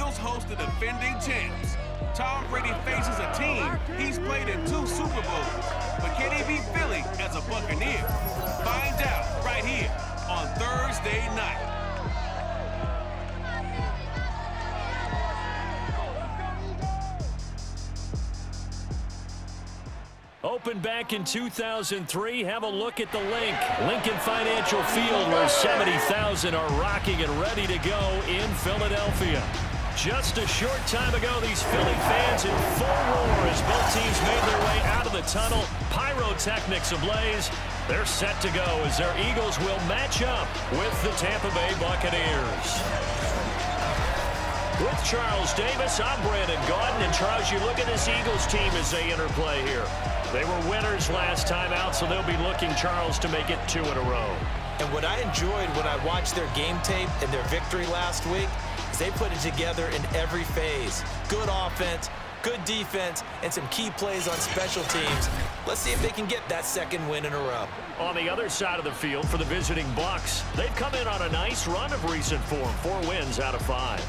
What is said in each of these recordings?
Eagles host the defending champs. Tom Brady faces a team he's played in 2 Super Bowls. But can he beat Philly as a Buccaneer? Find out right here on Thursday night. Opened back in 2003. Have a look at the Lincoln Financial Field, where 70,000 are rocking and ready to go in Philadelphia. Just a short time ago, these Philly fans in full roar as both teams made their way out of the tunnel. Pyrotechnics ablaze. They're set to go as their Eagles will match up with the Tampa Bay Buccaneers. With Charles Davis, I'm Brandon Gaudin. And Charles, you look at this Eagles team as they interplay here. They were winners last time out, so they'll be looking, Charles, to make it 2 in a row. And what I enjoyed when I watched their game tape and their victory last week is they put it together in every phase. Good offense, good defense, and some key plays on special teams. Let's see if they can get that 2nd win in a row. On the other side of the field for the visiting Bucs, they've come in on a nice run of recent form, 4 wins out of 5.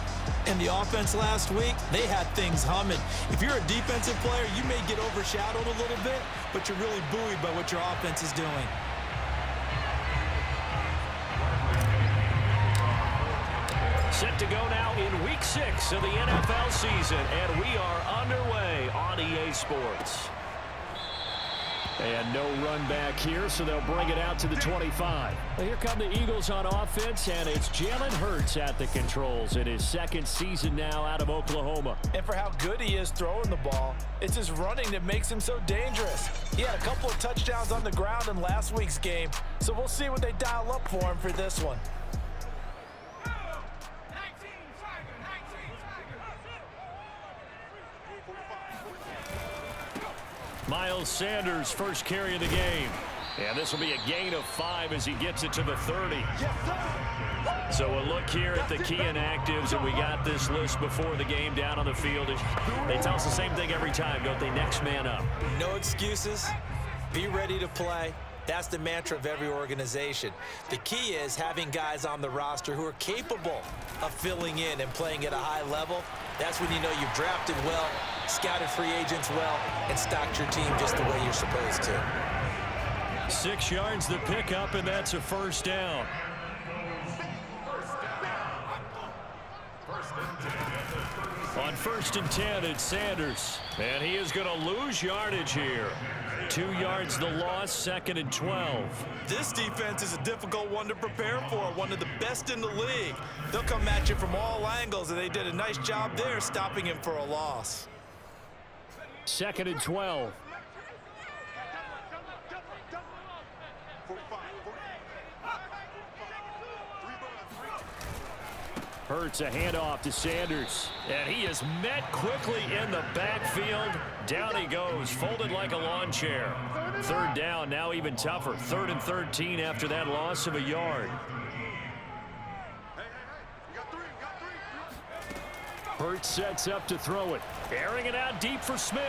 And the offense last week, they had things humming. If you're a defensive player, you may get overshadowed a little bit, but you're really buoyed by what your offense is doing. Set to go now in Week 6 of the NFL season, and we are underway on EA Sports. And no run back here, so they'll bring it out to the 25. Well, here come the Eagles on offense, and it's Jalen Hurts at the controls in his 2nd season now out of Oklahoma. And for how good he is throwing the ball, it's his running that makes him so dangerous. He had a couple of touchdowns on the ground in last week's game, so we'll see what they dial up for him for this one. Miles Sanders, first carry of the game. And this will be a gain of 5 as he gets it to the 30. So a look here at the key inactives, and we got this list before the game down on the field. They tell us the same thing every time, don't they? Next man up. No excuses. Be ready to play. That's the mantra of every organization. The key is having guys on the roster who are capable of filling in and playing at a high level. That's when you know you've drafted well, scouted free agents well, and stocked your team just the way you're supposed to. 6 yards the pickup, and that's a first down. On 1st and 10, it's Sanders. And he is going to lose yardage here. 2 yards the loss, 2nd and 12. This defense is a difficult one to prepare for, one of the best in the league. They'll come at you from all angles, and they did a nice job there stopping him for a loss. 2nd and 12. Hurts a handoff to Sanders. And he is met quickly in the backfield. Down he goes, folded like a lawn chair. 3rd down, now even tougher. 3rd and 13 after that loss of a yard. Hurts sets up to throw it. Airing it out deep for Smith.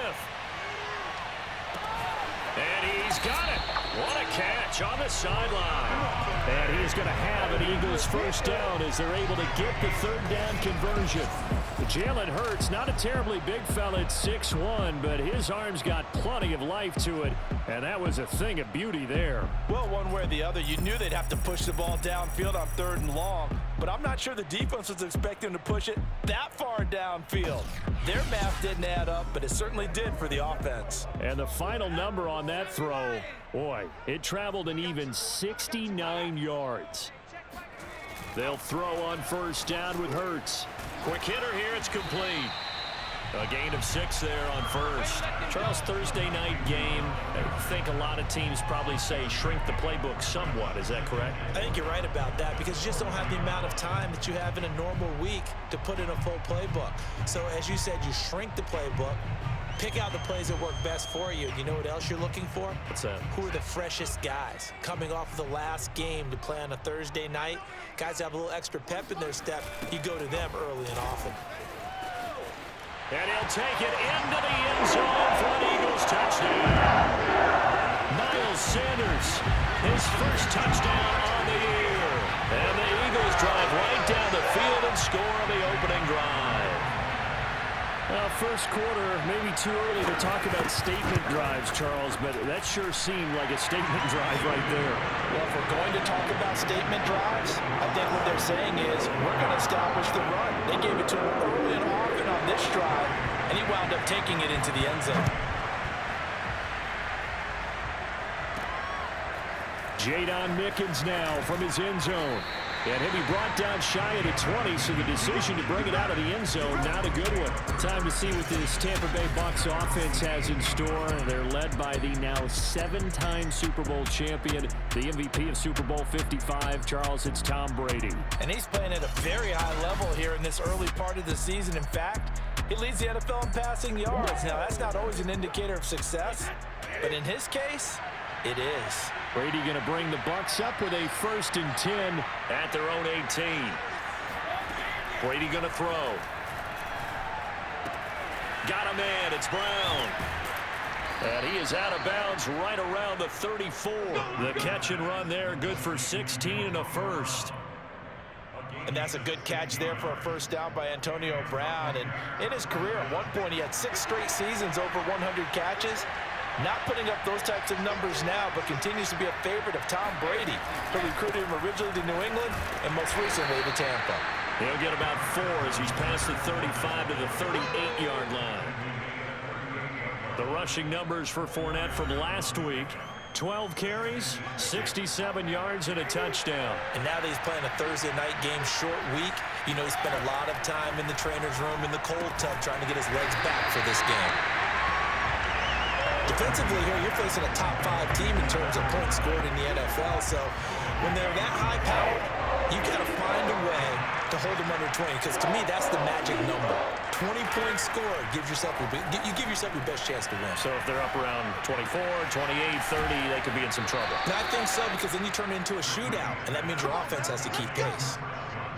And he's got it. What a catch on the sideline. And he is going to have an Eagles first down as they're able to get the 3rd down conversion. Jalen Hurts, not a terribly big fella at 6'1", but his arms got plenty of life to it, and that was a thing of beauty there. Well, one way or the other, you knew they'd have to push the ball downfield on 3rd and long, but I'm not sure the defense was expecting to push it that far downfield. Their math didn't add up, but it certainly did for the offense. And the final number on that throw, boy, it traveled an even 69 yards. They'll throw on 1st down with Hurts. Quick hitter here, it's complete. A gain of 6 there on 1st. Charles, Thursday night game, I think a lot of teams probably say shrink the playbook somewhat. Is that correct? I think you're right about that because you just don't have the amount of time that you have in a normal week to put in a full playbook. So as you said, you shrink the playbook, pick out the plays that work best for you. You know what else you're looking for? What's that? Who are the freshest guys coming off of the last game to play on a Thursday night? Guys have a little extra pep in their step. You go to them early and often. And he'll take it into the end zone for an Eagles touchdown. Miles Sanders, his first touchdown on the year. And the Eagles drive right down the field and score on the opening drive. Well, first quarter, maybe too early to talk about statement drives, Charles, but that sure seemed like a statement drive right there. Well, if we're going to talk about statement drives, I think what they're saying is we're going to establish the run. They gave it to him early and often on this drive, and he wound up taking it into the end zone. Jadon Mickens now from his end zone. And he'll be brought down shy of the 20, so the decision to bring it out of the end zone, not a good one. Time to see what this Tampa Bay Bucs offense has in store. They're led by the now 7-time Super Bowl champion, the MVP of Super Bowl 55. Charles, it's Tom Brady. And he's playing at a very high level here in this early part of the season. In fact, he leads the NFL in passing yards. Now, that's not always an indicator of success, but in his case, it is. Brady going to bring the Bucs up with a 1st and 10 at their own 18. Brady going to throw. Got a man. It's Brown. And he is out of bounds right around the 34. The catch and run there, good for 16 and a first. And that's a good catch there for a first down by Antonio Brown. And in his career, at one point, he had 6 straight seasons over 100 catches. Not putting up those types of numbers now, but continues to be a favorite of Tom Brady, who recruited him originally to New England and most recently to Tampa. He'll get about 4 as he's past the 35 to the 38-yard line. The rushing numbers for Fournette from last week: 12 carries, 67 yards, and a touchdown. And now that he's playing a Thursday night game, short week, you know he spent a lot of time in the trainer's room in the cold tub trying to get his legs back for this game. Defensively here, you're facing a top 5 team in terms of points scored in the NFL. So when they're that high powered, you got to find a way to hold them under 20. Because to me, that's the magic number. 20 points scored gives yourself you give yourself your best chance to win. So if they're up around 24, 28, 30, they could be in some trouble. And I think so, because then you turn it into a shootout, and that means your offense has to keep pace.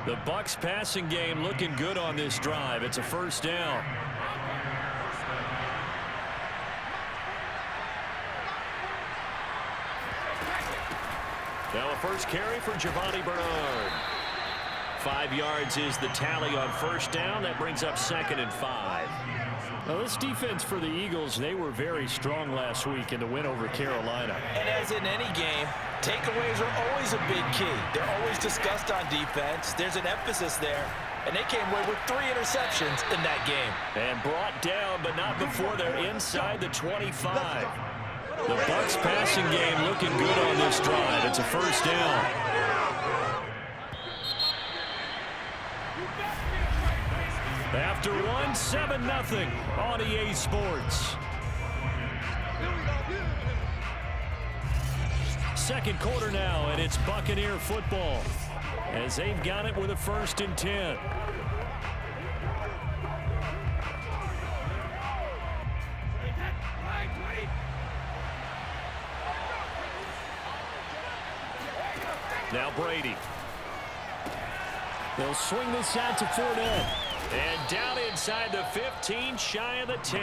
The Bucs passing game looking good on this drive. It's a first down. Now a first carry for Giovanni Bernard. 5 yards is the tally on first down. That brings up 2nd and 5. Now this defense for the Eagles, they were very strong last week in the win over Carolina. And as in any game, takeaways are always a big key. They're always discussed on defense. There's an emphasis there. And they came away with 3 interceptions in that game. And brought down, but not before they're inside the 25. The Bucs passing game looking good on this drive. It's a first down. After 1, 7-0 on EA Sports. Second quarter now, and it's Buccaneer football as they've got it with a 1st and 10. Now Brady. They'll swing this out to Fournette. And down inside the 15, shy of the 10.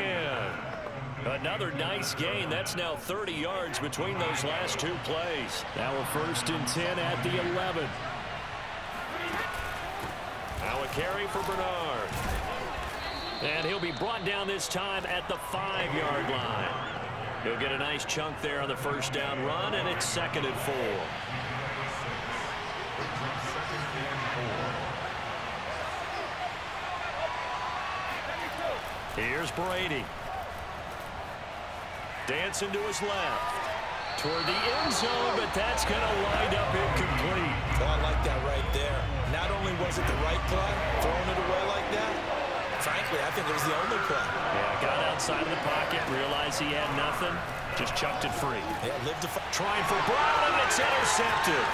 Another nice gain. That's now 30 yards between those last 2 plays. Now a 1st and 10 at the 11. Now a carry for Bernard. And he'll be brought down this time at the 5-yard line. He'll get a nice chunk there on the first down run, and it's 2nd and 4. Here's Brady. Dancing to his left. Toward the end zone, but that's going to wind up incomplete. Oh, I like that right there. Not only was it the right play, throwing it away like that, frankly, I think it was the only play. Yeah, got outside of the pocket, realized he had nothing, just chucked it free. Yeah, lived to fight. Trying for Brown, and it's intercepted.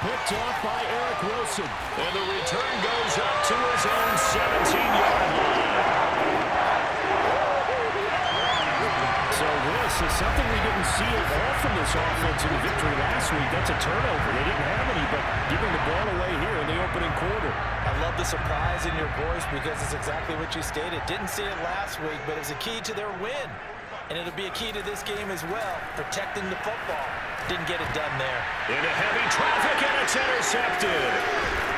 Picked off by Eric Wilson. And the return goes up to his own 17-yard line. So this is something we didn't see at all from this offense in the victory last week. That's a turnover. They didn't have any, but giving the ball away here in the opening quarter. I love the surprise in your voice because it's exactly what you stated. Didn't see it last week, but it's a key to their win. And it'll be a key to this game as well, protecting the football. Didn't get it done there. Into heavy traffic, and it's intercepted.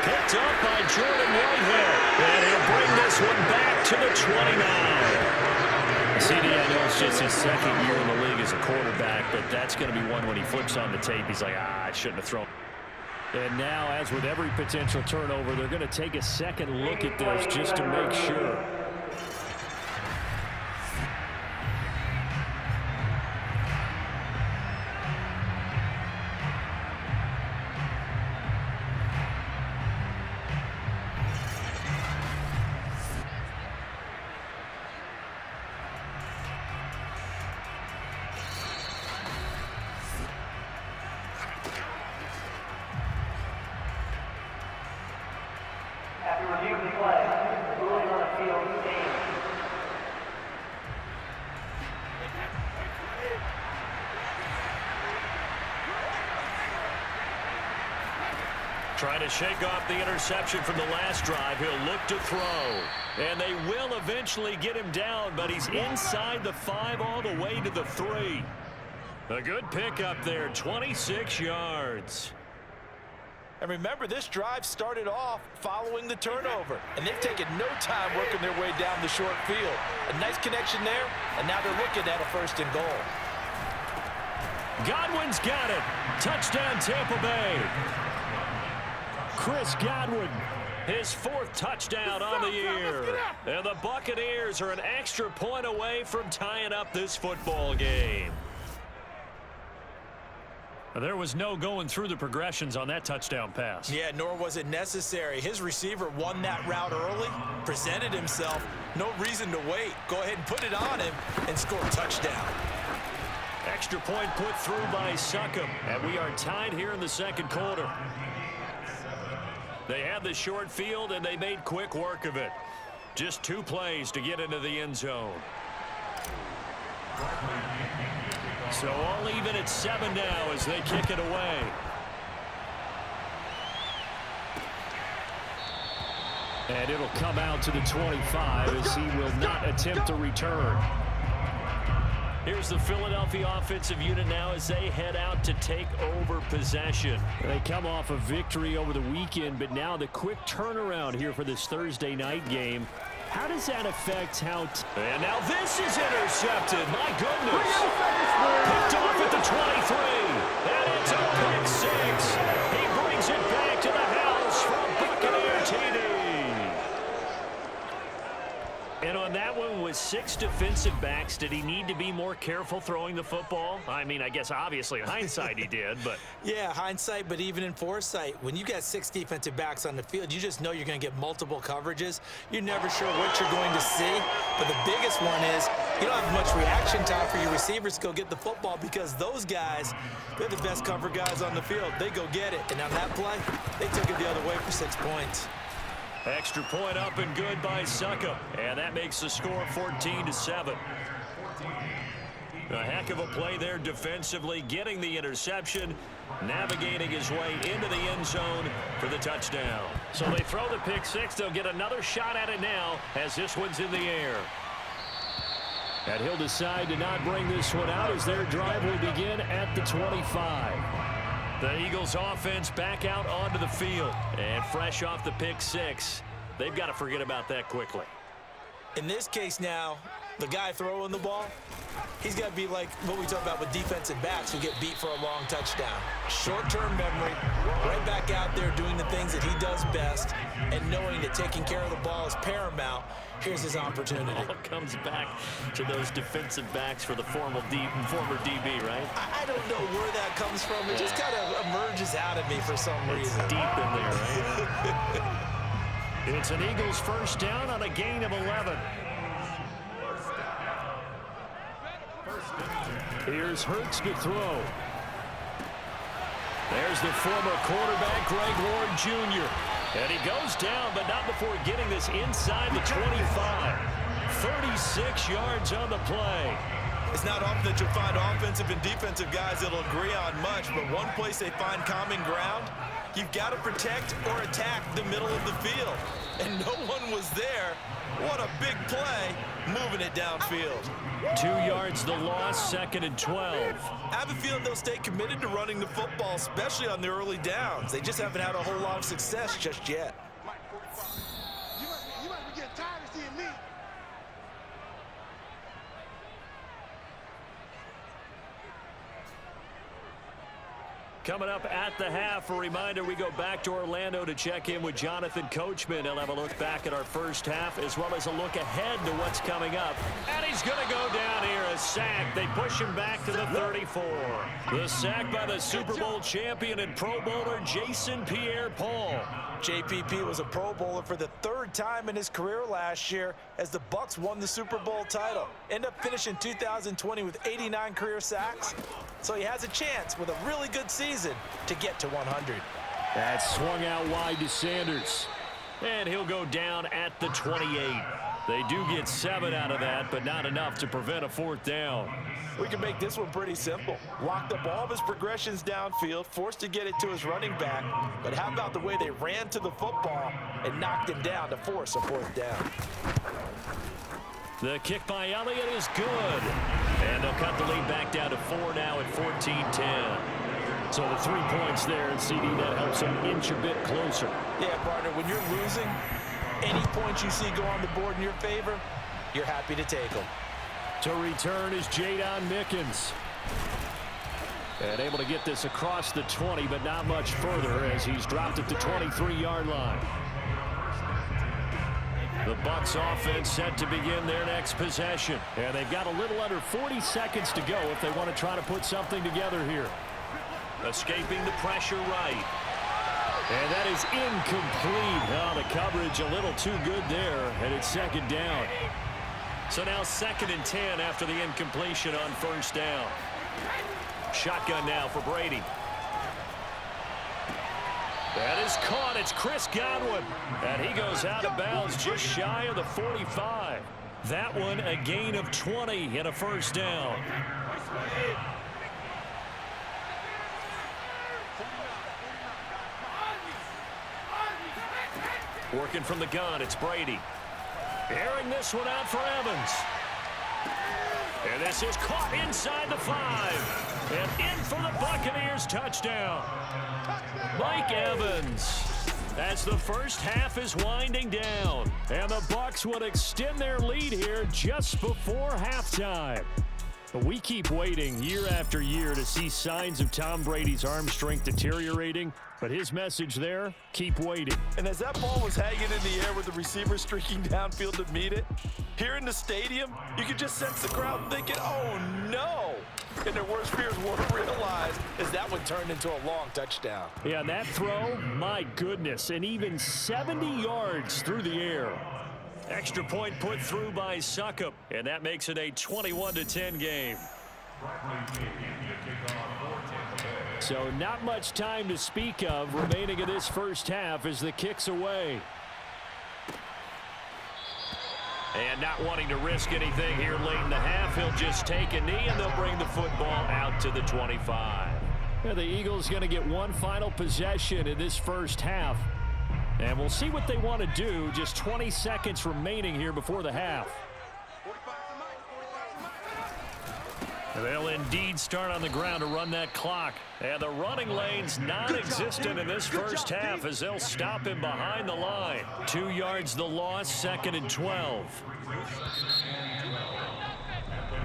Picked up by Jordan Whitehead. And he'll bring this one back to the 29. CD, I know it's just his second year in the league as a quarterback, but that's going to be one when he flips on the tape. He's like, I shouldn't have thrown. And now, as with every potential turnover, they're going to take a second look at this just to make sure. Trying to shake off the interception from the last drive. He'll look to throw. And they will eventually get him down, but he's inside the 5 all the way to the 3. A good pickup there, 26 yards. And remember, this drive started off following the turnover, and they've taken no time working their way down the short field. A nice connection there, and now they're looking at a 1st and goal. Godwin's got it. Touchdown, Tampa Bay. Chris Godwin, his 4th touchdown on the year. And the Buccaneers are an extra point away from tying up this football game. There was no going through the progressions on that touchdown pass. Yeah, nor was it necessary. His receiver won that route early, presented himself. No reason to wait. Go ahead and put it on him and score a touchdown. Extra point put through by Succop. And we are tied here in the 2nd quarter. They had the short field, and they made quick work of it. Just 2 plays to get into the end zone. So all even at 7 now as they kick it away. And it'll come out to the 25 as he will not attempt to return. Here's the Philadelphia offensive unit now as they head out to take over possession. They come off a victory over the weekend, but now the quick turnaround here for this Thursday night game. How does that affect how... And now this is intercepted. My goodness. Picked off at the 23. And it's a pick 6. He brings it back to the house from Buccaneer TD. And on that one with 6 defensive backs, did he need to be more careful throwing the football? I mean, I guess obviously in hindsight he did, but... Yeah, hindsight, but even in foresight, when you got 6 defensive backs on the field, you just know you're going to get multiple coverages. You're never sure what you're going to see. But the biggest one is you don't have much reaction time for your receivers to go get the football because those guys, they're the best cover guys on the field. They go get it. And on that play, they took it the other way for 6 points. Extra point up and good by Succop. And that makes the score 14-7. A heck of a play there defensively, getting the interception, navigating his way into the end zone for the touchdown. So they throw the pick 6. They'll get another shot at it now as this one's in the air. And he'll decide to not bring this one out as their drive will begin at the 25. The Eagles offense back out onto the field. And fresh off the pick 6, they've got to forget about that quickly. In this case now, the guy throwing the ball, he's got to be like what we talk about with defensive backs who get beat for a long touchdown. Short-term memory, right back out there doing the things that he does best, and knowing that taking care of the ball is paramount. Here's his opportunity. All comes back to those defensive backs for the former DB, right? I don't know where that comes from. It just kind of emerges out of me for some reason. It's deep in there, right? It's an Eagles first down on a gain of 11. Here's Hurts to throw. There's the former quarterback, Greg Ward Jr. And he goes down, but not before getting this inside the 25. 36 yards on the play. It's not often that you'll find offensive and defensive guys that'll agree on much, but one place they find common ground You've got to protect or attack the middle of the field. And no one was there. What a big play, moving it downfield. 2 yards the loss, 2nd and 12. I have a feeling they'll stay committed to running the football, especially on the early downs. They just haven't had a whole lot of success just yet. You might be getting tired of seeing me. Coming up at the half, a reminder, we go back to Orlando to check in with Jonathan Coachman. He'll have a look back at our first half as well as a look ahead to what's coming up. And he's going to go down here, a sack. They push him back to the 34. The sack by the Super Bowl champion and Pro Bowler Jason Pierre-Paul. JPP was a Pro Bowler for the 3rd time in his career last year as the Bucs won the Super Bowl title. Ended up finishing 2020 with 89 career sacks. So he has a chance with a really good season to get to 100. That's swung out wide to Sanders. And he'll go down at the 28. They do get 7 out of that, but not enough to prevent a 4th down. We can make this one pretty simple. Locked up all of his progressions downfield, forced to get it to his running back. But how about the way they ran to the football and knocked him down to force a 4th down? The kick by Elliott is good. And they'll cut the lead back down to 4 now at 14-10. So the 3 points there, and CD, that helps them inch a bit closer. Yeah, partner, when you're losing, any points you see go on the board in your favor, you're happy to take them. To return is Jadon Mickens. And able to get this across the 20, but not much further as he's dropped at the 23-yard line. The Bucs offense set to begin their next possession. And they've got a little under 40 seconds to go if they want to try to put something together here. Escaping the pressure right. And that is incomplete. Oh, the coverage a little too good there, and it's 2nd down. So now 2nd and 10 after the incompletion on 1st down. Shotgun now for Brady. That is caught. It's Chris Godwin. And he goes out of bounds just shy of the 45. That one a gain of 20 and a 1st down. Working from the gun, it's Brady. Airing this one out for Evans. And this is caught inside the 5. And in for the Buccaneers touchdown. Mike Evans. As the first half is winding down. And the Bucs would extend their lead here just before halftime. But we keep waiting year after year to see signs of Tom Brady's arm strength deteriorating. But his message there, keep waiting. And as that ball was hanging in the air with the receiver streaking downfield to meet it, here in the stadium, you could just sense the crowd thinking, oh no! And their worst fears weren't realized as that one turned into a long touchdown. Yeah, that throw, my goodness, and even 70 yards through the air. Extra point put through by Suckup, and that makes it a 21-10 game. So not much time to speak of remaining in this first half as the kick's away. And not wanting to risk anything here late in the half, he'll just take a knee and they'll bring the football out to the 25. Yeah, the Eagles going to get one final possession in this first half. And we'll see what they want to do. Just 20 seconds remaining here before the half. They'll indeed start on the ground to run that clock. And the running lane's non-existent in this first half as they'll stop him behind the line. 2 yards the loss, 2nd and 12.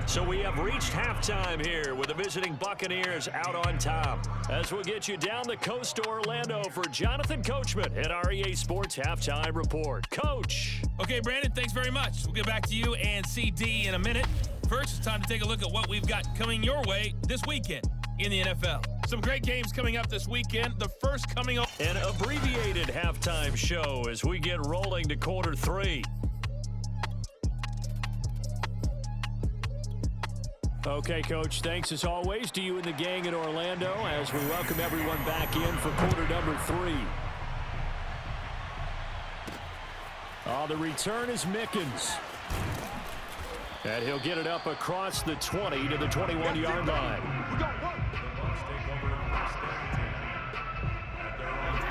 So we have reached halftime here with the visiting Buccaneers out on top. As we'll get you down the coast to Orlando for Jonathan Coachman at our EA Sports Halftime Report. Coach. Okay, Brandon, thanks very much. We'll get back to you and CD in a minute. First, it's time to take a look at what we've got coming your way this weekend in the NFL. Some great games coming up this weekend. The first coming up. An abbreviated halftime show as we get rolling to quarter 3. Okay, Coach, thanks as always to you and the gang in Orlando as we welcome everyone back in for quarter number 3. The return is Mickens. And he'll get it up across the 20 to the 21-yard line.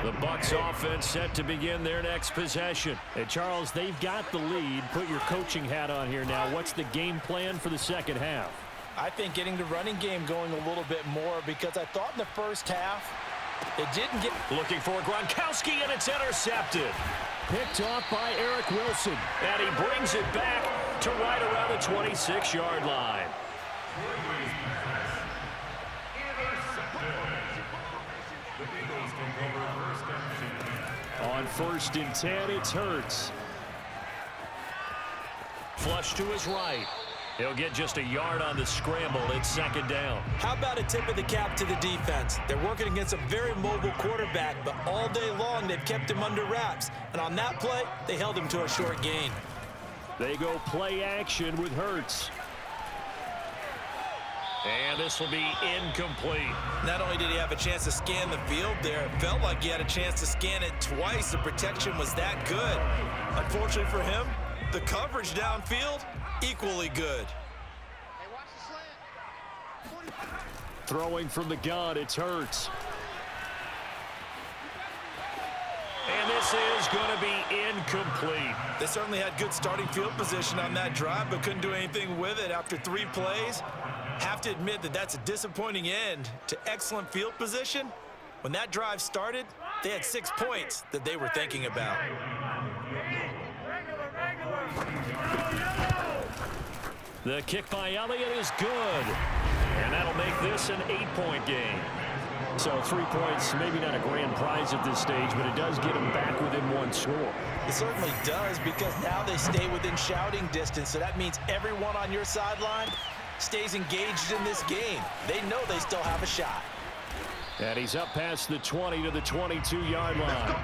The Bucs offense set to begin their next possession. And Charles, they've got the lead. Put your coaching hat on here now. What's the game plan for the second half? I think getting the running game going a little bit more, because I thought in the first half it didn't get... Looking for Gronkowski, and it's intercepted. Picked off by Eric Wilson. And he brings it back to right around the 26-yard line. On 1st and 10, it's Hurts. Flush to his right. He'll get just a yard on the scramble. It's 2nd down. How about a tip of the cap to the defense? They're working against a very mobile quarterback, but all day long they've kept him under wraps. And on that play, they held him to a short gain. They go play action with Hurts. And this will be incomplete. Not only did he have a chance to scan the field there, it felt like he had a chance to scan it twice. The protection was that good. Unfortunately for him, the coverage downfield, equally good. Throwing from the gun, it's Hurts. And this is going to be incomplete. They certainly had good starting field position on that drive, but couldn't do anything with it after 3 plays. Have to admit that that's a disappointing end to excellent field position. When that drive started, they had 6 points that they were thinking about. The kick by Elliott is good. And that'll make this an 8-point game. So 3 points, maybe not a grand prize at this stage, but it does get them back within 1 score. It certainly does, because now they stay within shouting distance. So that means everyone on your sideline stays engaged in this game. They know they still have a shot. And he's up past the 20 to the 22-yard line.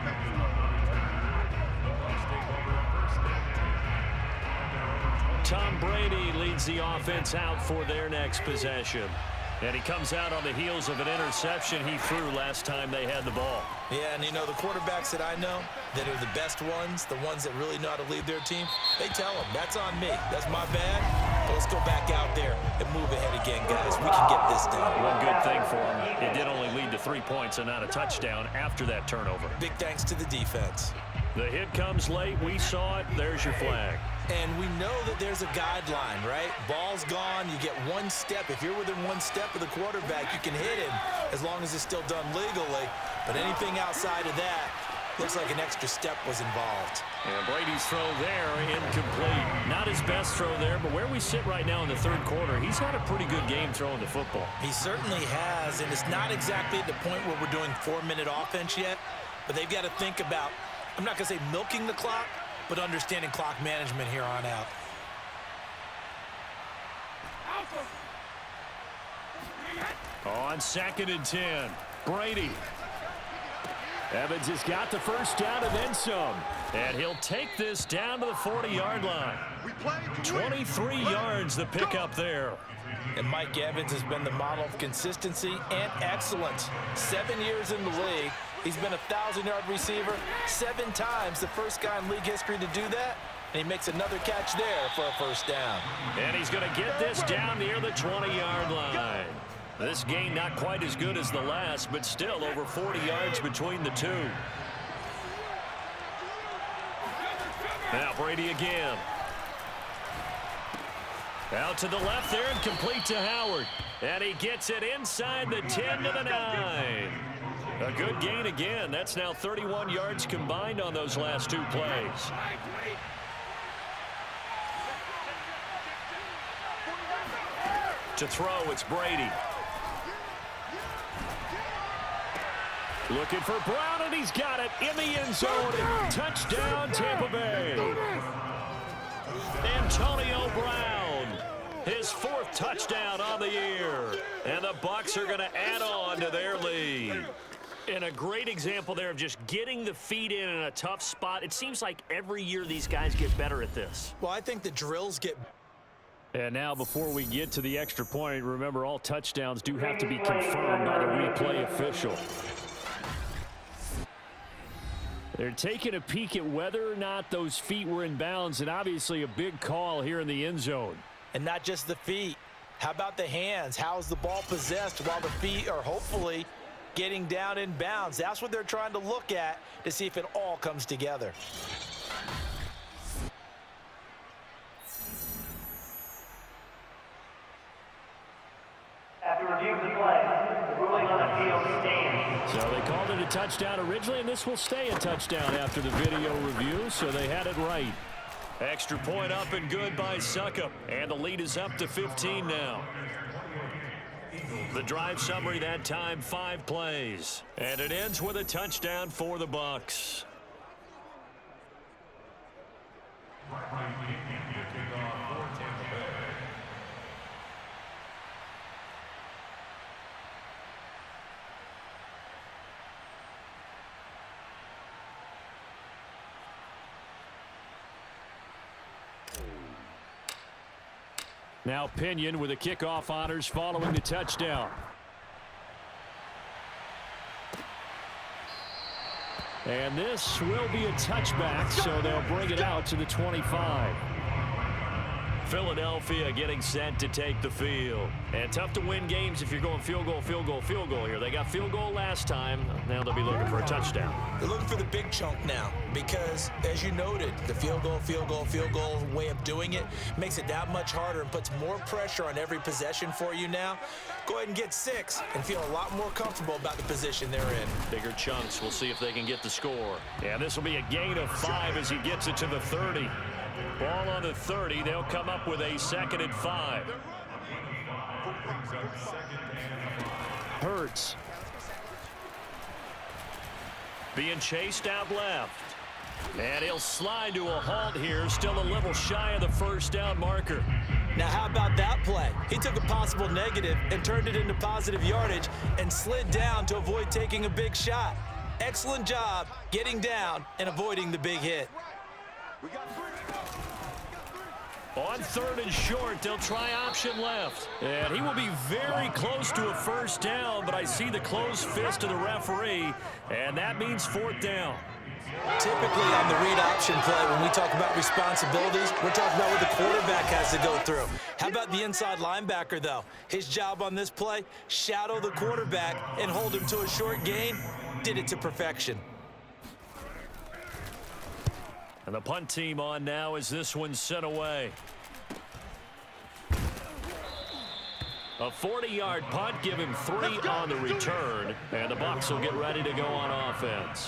Tom Brady leads the offense out for their next possession. And he comes out on the heels of an interception he threw last time they had the ball. Yeah, and you know, the quarterbacks that I know that are the best ones, the ones that really know how to lead their team, they tell them, that's on me. That's my bad. But let's go back out there and move ahead again, guys. We can get this done. One good thing for him, it did only lead to 3 points and not a touchdown after that turnover. Big thanks to the defense. The hit comes late. We saw it. There's your flag. And we know that there's a guideline, right? Ball's gone. You get 1 step. If you're within 1 step of the quarterback, you can hit him as long as it's still done legally. But anything outside of that, looks like an extra step was involved. And Brady's throw there, incomplete. Not his best throw there, but where we sit right now in the 3rd quarter, he's had a pretty good game throwing the football. He certainly has, and it's not exactly at the point where we're doing 4-minute offense yet, but they've got to think about, I'm not going to say milking the clock, but understanding clock management here on out. On 2nd and 10, Brady. Evans has got the first down and then some. And he'll take this down to the 40-yard line. 23 yards the pickup there. And Mike Evans has been the model of consistency and excellence. 7 years in the league. He's been a 1,000-yard receiver 7 times, the first guy in league history to do that. And he makes another catch there for a first down. And he's going to get this down near the 20-yard line. This game not quite as good as the last, but still over 40 yards between the two. Now Brady again. Out to the left there and complete to Howard. And he gets it inside the 10 to the 9. A good gain again. That's now 31 yards combined on those last 2 plays. To throw, it's Brady. Looking for Brown, and he's got it in the end zone. Touchdown, Tampa Bay. Antonio Brown, his 4th touchdown on the year. And the Bucs are going to add on to their lead. And a great example there of just getting the feet in a tough spot. It seems like every year these guys get better at this. Well, I think the drills get... And now before we get to the extra point, remember all touchdowns do have to be confirmed by the replay official. They're taking a peek at whether or not those feet were in bounds, and obviously a big call here in the end zone. And not just the feet. How about the hands? How is the ball possessed while the feet are hopefully getting down in bounds. That's what they're trying to look at to see if it all comes together. After review of the play, the ruling on the field stands. So they called it a touchdown originally, and this will stay a touchdown after the video review, so they had it right. Extra point up and good by Suckup, and the lead is up to 15 now. The drive summary that time, 5 plays, and it ends with a touchdown for the Bucs. Now Pinion with the kickoff honors following the touchdown. And this will be a touchback, so they'll bring it out to the 25. Philadelphia getting set to take the field. And tough to win games if you're going field goal, field goal, field goal here. They got field goal last time. Now they'll be looking for a touchdown. They're looking for the big chunk now because, as you noted, the field goal, field goal, field goal way of doing it makes it that much harder and puts more pressure on every possession for you now. Go ahead and get 6 and feel a lot more comfortable about the position they're in. Bigger chunks. We'll see if they can get the score. And this will be a gain of 5 as he gets it to the 30. Ball on the 30. They'll come up with a 2nd and 5. Hurts. Being chased out left. And he'll slide to a halt here. Still a little shy of the first down marker. Now, how about that play? He took a possible negative and turned it into positive yardage and slid down to avoid taking a big shot. Excellent job getting down and avoiding the big hit. On 3rd and short, they'll try option left. And he will be very close to a first down, but I see the closed fist of the referee, and that means 4th down. Typically on the read option play, when we talk about responsibilities, we're talking about what the quarterback has to go through. How about the inside linebacker, though? His job on this play, shadow the quarterback and hold him to a short gain. Did it to perfection. And the punt team on now as this one's sent away. A 40-yard punt, give him 3 on the return, and the Bucs will get ready to go on offense.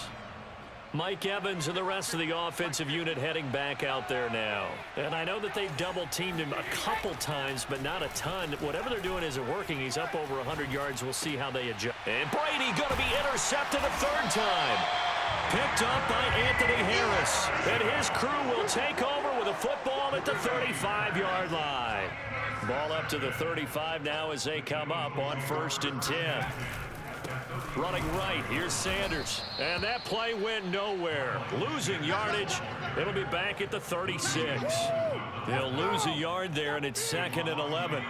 Mike Evans and the rest of the offensive unit heading back out there now. And I know that they've double-teamed him a couple times, but not a ton. Whatever they're doing isn't working. He's up over 100 yards. We'll see how they adjust. And Brady going to be intercepted a 3rd time. Picked up by Anthony Harris. And his crew will take over with a football at the 35-yard line. Ball up to the 35 now as they come up on 1st and 10. Running right, here's Sanders. And that play went nowhere. Losing yardage. It'll be back at the 36. They'll lose a yard there, and it's 2nd and 11.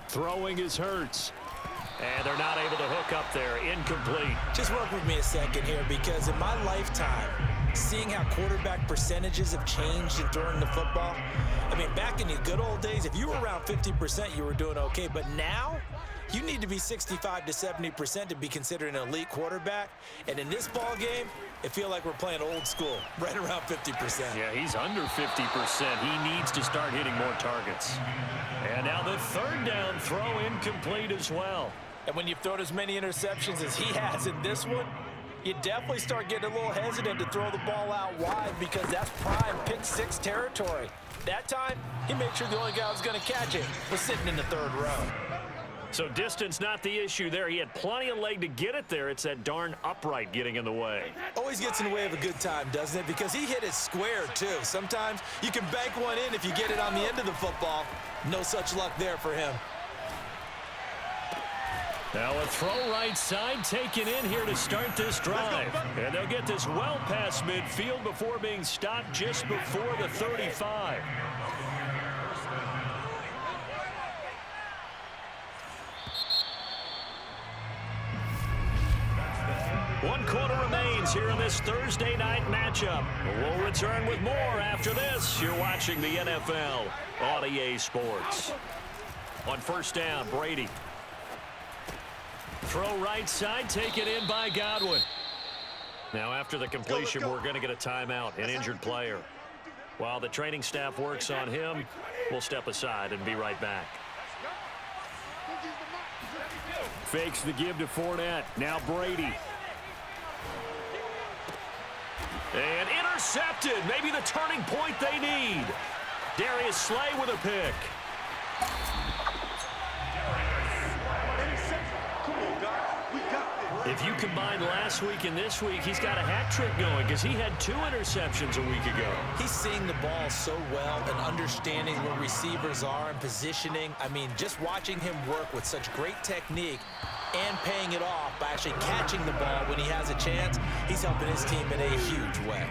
Throwing is Hurts. And they're not able to hook up there. Incomplete. Just work with me a second here, because in my lifetime, seeing how quarterback percentages have changed in throwing the football, I mean, back in the good old days, if you were around 50%, you were doing okay. But now, you need to be 65 to 70% to be considered an elite quarterback. And in this ball game, it feels like we're playing old school, right around 50%. Yeah, he's under 50%. He needs to start hitting more targets. And now the 3rd down throw incomplete as well. And when you've thrown as many interceptions as he has in this one, you definitely start getting a little hesitant to throw the ball out wide, because that's prime pick 6 territory. That time, he made sure the only guy who was going to catch it was sitting in the 3rd row. So distance not the issue there. He had plenty of leg to get it there. It's that darn upright getting in the way. Always gets in the way of a good time, doesn't it? Because he hit it square, too. Sometimes you can bank one in if you get it on the end of the football. No such luck there for him. Now a throw right side taken in here to start this drive. And they'll get this well past midfield before being stopped just before the 35. 1 quarter remains here in this Thursday night matchup. We'll return with more after this. You're watching the NFL on EA Sports. On first down, Brady. Throw right side, taken in by Godwin. Now after the completion, we're going to get a timeout, an injured player. While the training staff works on him, we'll step aside and be right back. Fakes the give to Fournette. Now Brady. And intercepted. Maybe the turning point they need. Darius Slay with a pick. If you combine last week and this week, he's got a hat trick going because he had 2 interceptions a week ago. He's seeing the ball so well and understanding where receivers are and positioning. I mean, just watching him work with such great technique and paying it off by actually catching the ball when he has a chance, he's helping his team in a huge way.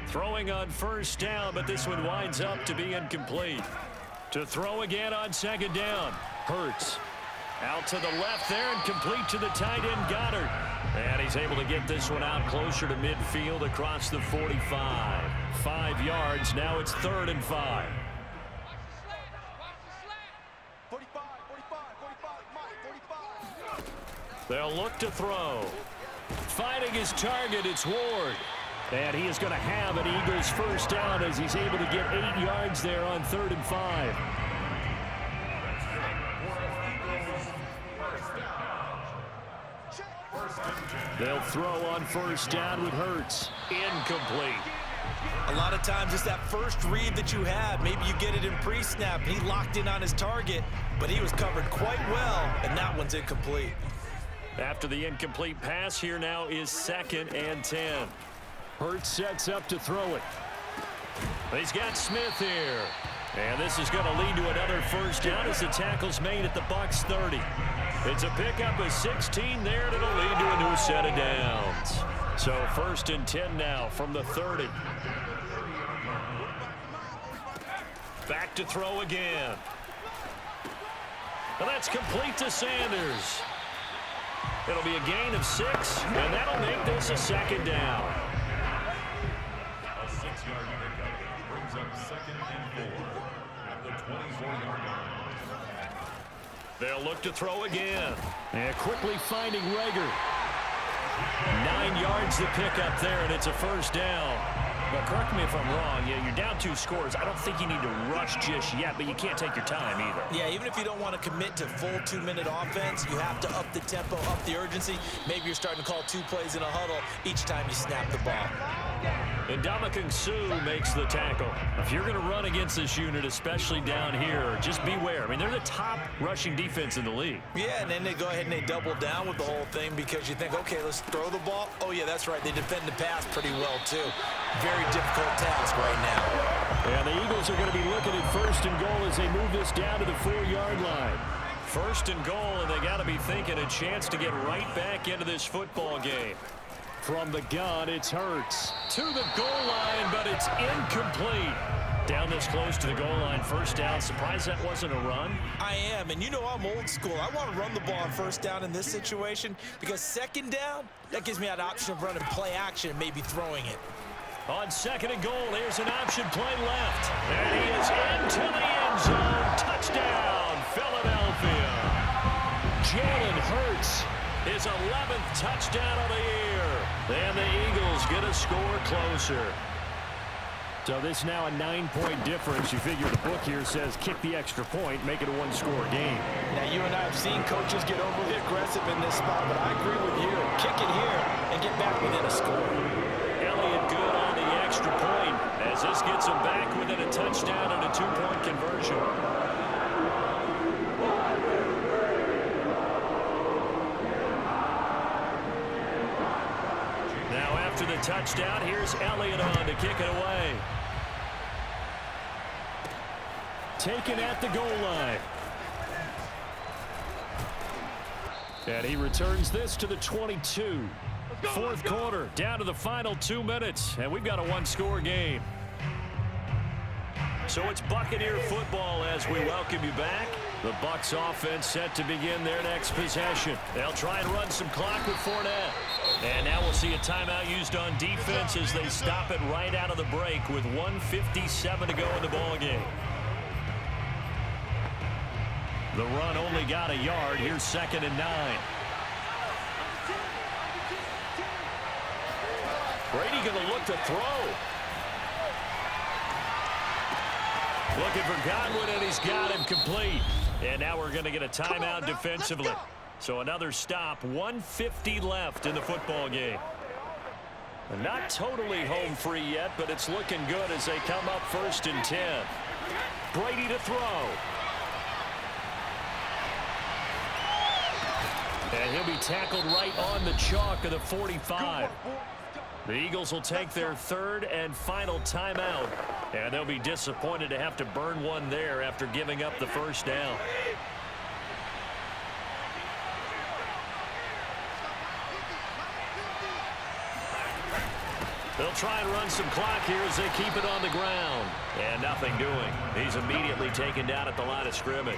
Throwing on first down, but this one winds up to be incomplete. To throw again on second down. Hurts. Out to the left there and complete to the tight end, Goddard. And he's able to get this one out closer to midfield across the 45. 5 yards. Now it's 3rd and 5. They'll look to throw. Finding his target, it's Ward. And he is going to have an Eagles first down as he's able to get 8 yards there on 3rd and 5. They'll throw on first down with Hurts. Incomplete. A lot of times it's that first read that you have. Maybe you get it in pre-snap, and he locked in on his target, but he was covered quite well, and that one's incomplete. After the incomplete pass, here now is 2nd and 10. Hurts sets up to throw it. He's got Smith here. And this is going to lead to another first down as the tackle's made at the Bucs 30. It's a pickup of 16 there, and it'll lead to a new set of downs. So 1st and 10 now from the 30. Back to throw again. And that's complete to Sanders. It'll be a gain of 6, and that'll make this a 2nd down. A 6-yard pickup brings up 2nd and 4 at the 24-yard line. They'll look to throw again. And quickly finding Rager. 9 yards to pick up there, and it's a first down. But correct me if I'm wrong, yeah, you're down 2 scores. I don't think you need to rush just yet, but you can't take your time either. Yeah, even if you don't want to commit to full 2-minute offense, you have to up the tempo, up the urgency. Maybe you're starting to call 2 plays in a huddle each time you snap the ball. And Ndamukong Suh makes the tackle. If you're going to run against this unit, especially down here, just beware. I mean, they're the top rushing defense in the league. Yeah, and then they go ahead and they double down with the whole thing because you think, okay, let's throw the ball. Oh, yeah, that's right. They defend the pass pretty well, too. Very difficult task right now. And the Eagles are going to be looking at 1st and goal as they move this down to the 4-yard line. 1st and goal, and they got to be thinking a chance to get right back into this football game. From the gun, it's Hurts. To the goal line, but it's incomplete. Down this close to the goal line, first down. Surprised that wasn't a run? I am, and you know I'm old school. I want to run the ball on first down in this situation because 2nd down, that gives me that option of running play action and maybe throwing it. On 2nd and goal, here's an option play left. And he is into the end zone. Touchdown, Philadelphia. Jalen Hurts. His 11th touchdown of the year. And the Eagles get a score closer. So this now a 9-point difference. You figure the book here says kick the extra point, make it a 1-score game. Now, you and I have seen coaches get overly aggressive in this spot, but I agree with you. Kick it here and get back within a score. Elliott good on the extra point as this gets him back within a touchdown and a 2-point conversion. Now after the touchdown, here's Elliott on to kick it away. Taken at the goal line. And he returns this to the 22. 4th quarter, down to the final 2 minutes, and we've got a 1-score game. So it's Buccaneer football as we welcome you back. The Bucs offense set to begin their next possession. They'll try and run some clock with Fournette. And now we'll see a timeout used on defense as they stop it right out of the break with 1:57 to go in the ballgame. The run only got a yard. Here's 2nd and 9. Brady going to look to throw. Looking for Godwin, and he's got him complete. And now we're going to get a timeout defensively. So another stop, 1:50 left in the football game. Not totally home free yet, but it's looking good as they come up 1st and 10. Brady to throw. And he'll be tackled right on the chalk of the 45. The Eagles will take their 3rd and final timeout. And they'll be disappointed to have to burn one there after giving up the 1st down. They'll try and run some clock here as they keep it on the ground. And nothing doing. He's immediately taken down at the line of scrimmage.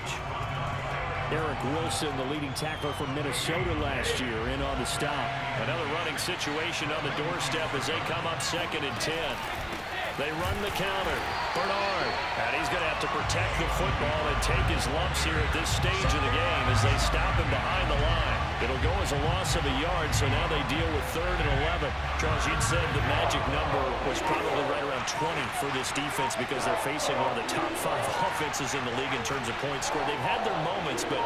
Eric Wilson, the leading tackler from Minnesota last year, in on the stop. Another running situation on the doorstep as they come up 2nd and 10. They run the counter. Bernard. And he's going to have to protect the football and take his lumps here at this stage of the game as they stop him behind the line. It'll go as a loss of a yard, so now they deal with 3rd and 11. Charles, you'd said the magic number was probably right around 20 for this defense because they're facing one of the top 5 offenses in the league in terms of points scored. They've had their moments, but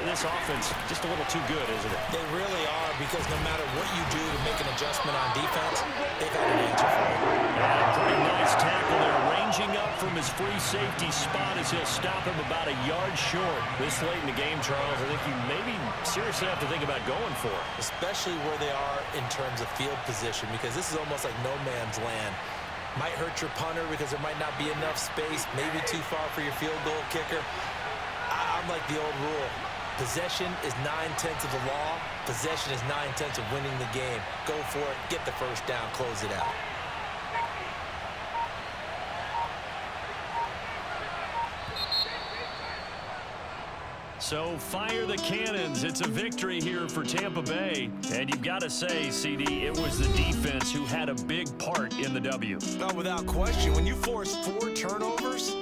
this offense just a little too good, isn't it? They really are, because no matter what you do to make an adjustment on defense, they've had an answer for it. And a pretty nice tackle there, ranging up from his free safety spot as he'll stop him about a yard short. This late in the game, Charles, I think you maybe seriously have to think about going for it. Especially where they are in terms of field position, because this is almost like no man's land. Might hurt your punter because there might not be enough space, maybe too far for your field goal kicker. I'm like the old rule. Possession is 9/10 of the law. Possession is 9/10 of winning the game. Go for it. Get the 1st down. Close it out. So fire the cannons. It's a victory here for Tampa Bay. And you've got to say, CD, it was the defense who had a big part in the W. No, without question. When you force 4 turnovers,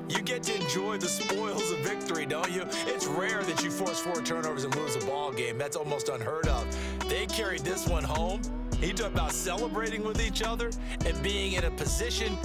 you get to enjoy the spoils of victory, don't you? It's rare that you force 4 turnovers and lose a ball game. That's almost unheard of. They carried this one home. He talked about celebrating with each other and being in a position